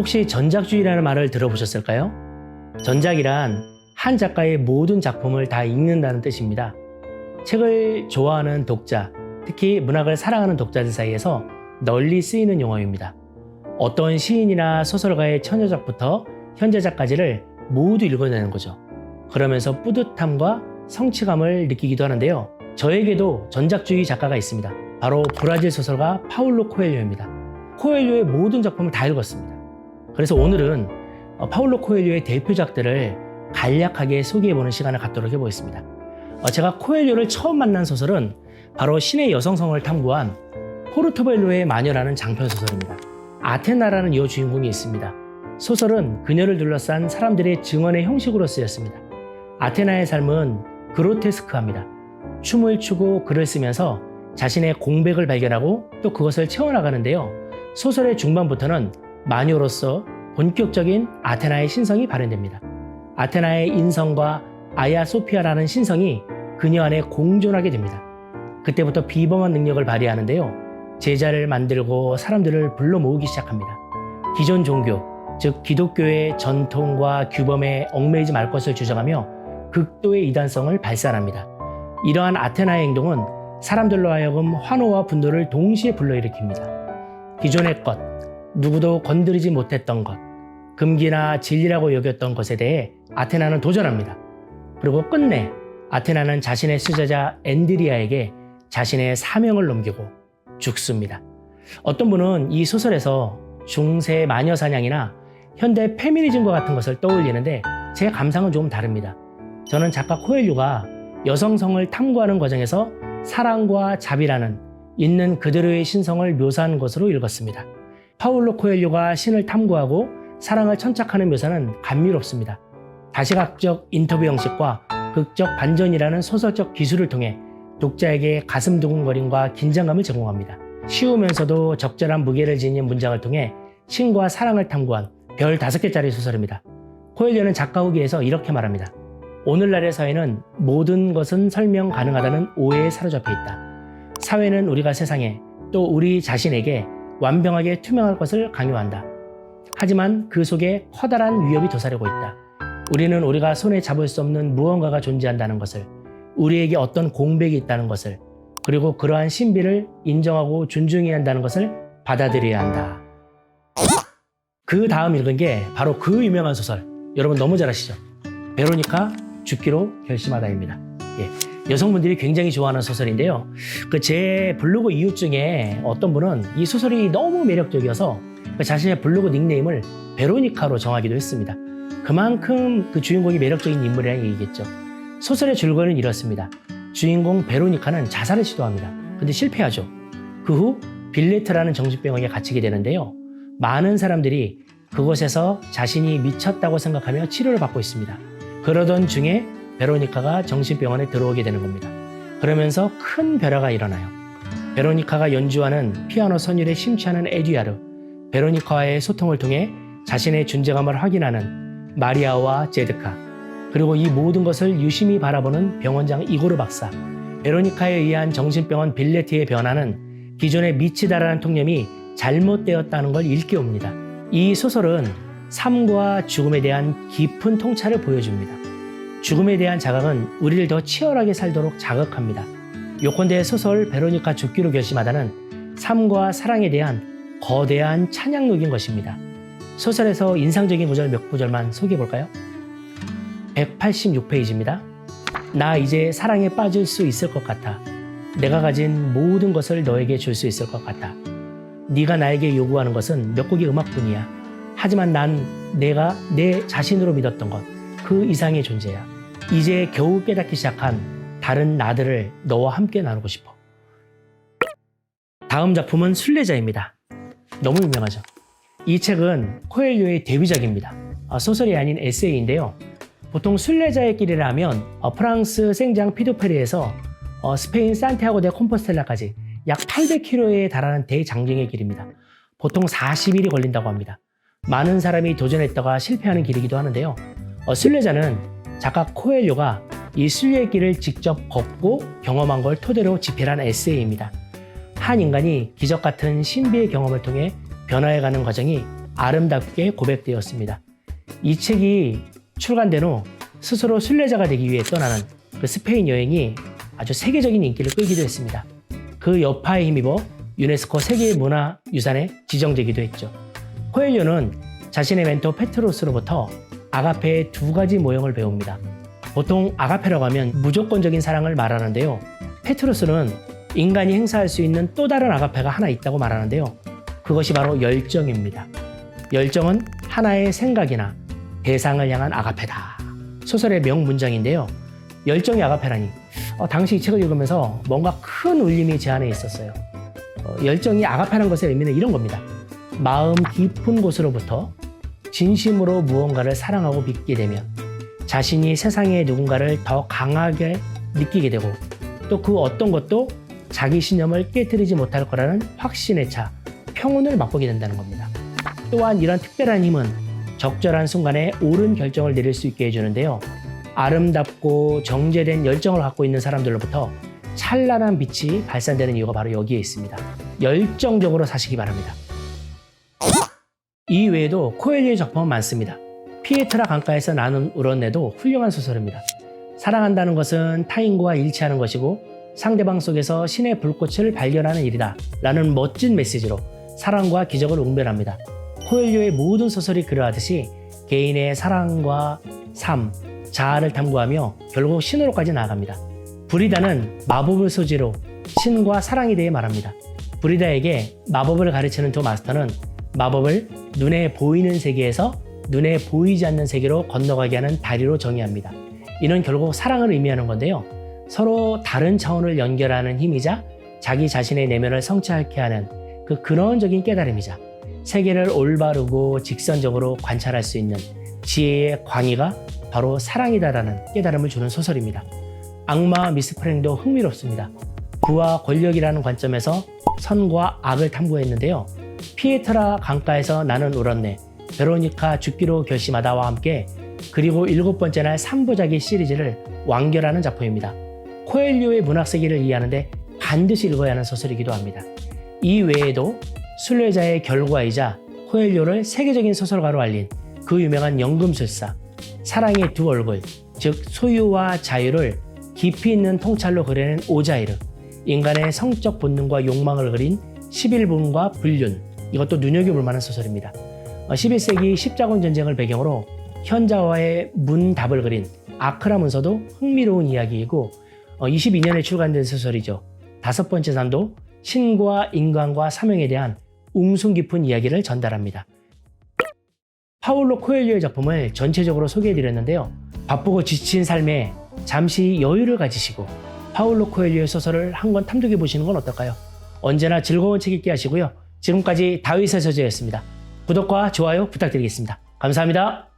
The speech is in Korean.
혹시 전작주의라는 말을 들어보셨을까요? 전작이란 한 작가의 모든 작품을 다 읽는다는 뜻입니다. 책을 좋아하는 독자, 특히 문학을 사랑하는 독자들 사이에서 널리 쓰이는 용어입니다. 어떤 시인이나 소설가의 천여작부터 현재작까지를 모두 읽어내는 거죠. 그러면서 뿌듯함과 성취감을 느끼기도 하는데요. 저에게도 전작주의 작가가 있습니다. 바로 브라질 소설가 파울로 코엘료입니다. 코엘료의 모든 작품을 다 읽었습니다. 그래서 오늘은 파울로 코엘료의 대표작들을 간략하게 소개해보는 시간을 갖도록 해보겠습니다. 제가 코엘료를 처음 만난 소설은 바로 신의 여성성을 탐구한 포르토벨로의 마녀라는 장편소설입니다. 아테나라는 여주인공이 있습니다. 소설은 그녀를 둘러싼 사람들의 증언의 형식으로 쓰였습니다. 아테나의 삶은 그로테스크합니다. 춤을 추고 글을 쓰면서 자신의 공백을 발견하고 또 그것을 채워나가는데요. 소설의 중반부터는 마녀로서 본격적인 아테나의 신성이 발현됩니다. 아테나의 인성과 아야 소피아라는 신성이 그녀 안에 공존하게 됩니다. 그때부터 비범한 능력을 발휘하는데요. 제자를 만들고 사람들을 불러 모으기 시작합니다. 기존 종교, 즉 기독교의 전통과 규범에 얽매이지 말 것을 주장하며 극도의 이단성을 발산합니다. 이러한 아테나의 행동은 사람들로 하여금 환호와 분노를 동시에 불러일으킵니다. 기존의 것, 누구도 건드리지 못했던 것, 금기나 진리라고 여겼던 것에 대해 아테나는 도전합니다. 그리고 끝내 아테나는 자신의 수제자 엔드리아에게 자신의 사명을 넘기고 죽습니다. 어떤 분은 이 소설에서 중세 마녀 사냥이나 현대 페미니즘과 같은 것을 떠올리는데 제 감상은 조금 다릅니다. 저는 작가 코엘료가 여성성을 탐구하는 과정에서 사랑과 자비라는 있는 그대로의 신성을 묘사한 것으로 읽었습니다. 파울로 코엘료가 신을 탐구하고 사랑을 천착하는 묘사는 감미롭습니다. 다시각적 인터뷰 형식과 극적 반전이라는 소설적 기술을 통해 독자에게 가슴 두근거림과 긴장감을 제공합니다. 쉬우면서도 적절한 무게를 지닌 문장을 통해 신과 사랑을 탐구한 별 5개짜리 소설입니다. 코엘료는 작가 후기에서 이렇게 말합니다. 오늘날의 사회는 모든 것은 설명 가능하다는 오해에 사로잡혀 있다. 사회는 우리가 세상에 또 우리 자신에게 완벽하게 투명할 것을 강요한다. 하지만 그 속에 커다란 위협이 도사리고 있다. 우리는 우리가 손에 잡을 수 없는 무언가가 존재한다는 것을, 우리에게 어떤 공백이 있다는 것을, 그리고 그러한 신비를 인정하고 존중해야 한다는 것을 받아들여야 한다. 그 다음 읽은 게 바로 그 유명한 소설, 여러분 너무 잘 아시죠? 베로니카 죽기로 결심하다입니다. 여성분들이 굉장히 좋아하는 소설인데요. 제 블로그 이웃 중에 어떤 분은 이 소설이 너무 매력적이어서 자신의 블로그 닉네임을 베로니카로 정하기도 했습니다. 그만큼 그 주인공이 매력적인 인물이라는 얘기겠죠. 소설의 줄거리는 이렇습니다. 주인공 베로니카는 자살을 시도합니다. 근데 실패하죠. 그 후 빌레트라는 정신병원에 갇히게 되는데요. 많은 사람들이 그곳에서 자신이 미쳤다고 생각하며 치료를 받고 있습니다. 그러던 중에 베로니카가 정신병원에 들어오게 되는 겁니다. 그러면서 큰 변화가 일어나요. 베로니카가 연주하는 피아노 선율에 심취하는 에듀아르, 베로니카와의 소통을 통해 자신의 존재감을 확인하는 마리아와 제드카, 그리고 이 모든 것을 유심히 바라보는 병원장 이고르 박사, 베로니카에 의한 정신병원 빌레트의 변화는 기존의 미치다라는 통념이 잘못되었다는 걸 일깨웁니다. 이 소설은 삶과 죽음에 대한 깊은 통찰을 보여줍니다. 죽음에 대한 자각은 우리를 더 치열하게 살도록 자극합니다. 요컨대 소설 베로니카 죽기로 결심하다는 삶과 사랑에 대한 거대한 찬양록인 것입니다. 소설에서 인상적인 구절 몇 구절만 소개해볼까요? 186페이지입니다. 나 이제 사랑에 빠질 수 있을 것 같아. 내가 가진 모든 것을 너에게 줄 수 있을 것 같아. 네가 나에게 요구하는 것은 몇 곡의 음악뿐이야. 하지만 난 내가 내 자신으로 믿었던 것, 그 이상의 존재야. 이제 겨우 깨닫기 시작한 다른 나들을 너와 함께 나누고 싶어. 다음 작품은 순례자입니다. 너무 유명하죠. 이 책은 코엘료의 데뷔작입니다. 소설이 아닌 에세이인데요. 보통 순례자의 길이라 하면 프랑스 생장 피도페리에서 스페인 산티아고 데 콤포스텔라까지 약 800km에 달하는 대장정의 길입니다. 보통 40일이 걸린다고 합니다. 많은 사람이 도전했다가 실패하는 길이기도 하는데요. 순례자는 작가 코엘료가 이 순례의 길을 직접 걷고 경험한 걸 토대로 집필한 에세이입니다. 한 인간이 기적 같은 신비의 경험을 통해 변화해가는 과정이 아름답게 고백되었습니다. 이 책이 출간된 후 스스로 순례자가 되기 위해 떠나는 그 스페인 여행이 아주 세계적인 인기를 끌기도 했습니다. 그 여파에 힘입어 유네스코 세계문화유산에 지정되기도 했죠. 코엘료는 자신의 멘토 페트로스로부터 아가페의 두 가지 모형을 배웁니다. 보통 아가페라고 하면 무조건적인 사랑을 말하는데요. 페트로스는 인간이 행사할 수 있는 또 다른 아가페가 하나 있다고 말하는데요. 그것이 바로 열정입니다. 열정은 하나의 생각이나 대상을 향한 아가페다. 소설의 명문장인데요. 열정이 아가페라니. 당시 이 책을 읽으면서 뭔가 큰 울림이 제 안에 있었어요. 열정이 아가페라는 것의 의미는 이런 겁니다. 마음 깊은 곳으로부터 진심으로 무언가를 사랑하고 믿게 되면 자신이 세상에 누군가를 더 강하게 느끼게 되고 또 그 어떤 것도 자기 신념을 깨트리지 못할 거라는 확신에 차 평온을 맛보게 된다는 겁니다. 또한 이런 특별한 힘은 적절한 순간에 옳은 결정을 내릴 수 있게 해주는데요. 아름답고 정제된 열정을 갖고 있는 사람들로부터 찬란한 빛이 발산되는 이유가 바로 여기에 있습니다. 열정적으로 사시기 바랍니다. 이 외에도 코엘료의 작품은 많습니다. 피에트라 강가에서 나는 울었네도 훌륭한 소설입니다. 사랑한다는 것은 타인과 일치하는 것이고 상대방 속에서 신의 불꽃을 발견하는 일이다 라는 멋진 메시지로 사랑과 기적을 웅변합니다. 코엘료의 모든 소설이 그러하듯이 개인의 사랑과 삶, 자아를 탐구하며 결국 신으로까지 나아갑니다. 브리다는 마법을 소재로 신과 사랑에 대해 말합니다. 브리다에게 마법을 가르치는 두 마스터는 마법을 눈에 보이는 세계에서 눈에 보이지 않는 세계로 건너가게 하는 다리로 정의합니다. 이는 결국 사랑을 의미하는 건데요. 서로 다른 차원을 연결하는 힘이자 자기 자신의 내면을 성취하게 하는 그 근원적인 깨달음이자 세계를 올바르고 직선적으로 관찰할 수 있는 지혜의 광의가 바로 사랑이다라는 깨달음을 주는 소설입니다. 악마 미스 프랭도 흥미롭습니다. 부와 권력이라는 관점에서 선과 악을 탐구했는데요. 피에트라 강가에서 나는 울었네, 베로니카 죽기로 결심하다와 함께 그리고 7번째 날 3부작의 시리즈를 완결하는 작품입니다. 코엘료의 문학세계를 이해하는데 반드시 읽어야 하는 소설이기도 합니다. 이 외에도 순례자의 결과이자 코엘료를 세계적인 소설가로 알린 그 유명한 연금술사, 사랑의 두 얼굴, 즉 소유와 자유를 깊이 있는 통찰로 그려낸 오자이르, 인간의 성적 본능과 욕망을 그린 11분과 불륜, 이것도 눈여겨볼 만한 소설입니다. 11세기 십자군 전쟁을 배경으로 현자와의 문답을 그린 아크라 문서도 흥미로운 이야기이고 22년에 출간된 소설이죠. 5번째 산도 신과 인간과 사명에 대한 웅숭 깊은 이야기를 전달합니다. 파울로 코엘료의 작품을 전체적으로 소개해드렸는데요. 바쁘고 지친 삶에 잠시 여유를 가지시고 파울로 코엘료의 소설을 한 권 탐독해 보시는 건 어떨까요? 언제나 즐거운 책 읽기 하시고요. 지금까지 다윗의 서재였습니다. 구독과 좋아요 부탁드리겠습니다. 감사합니다.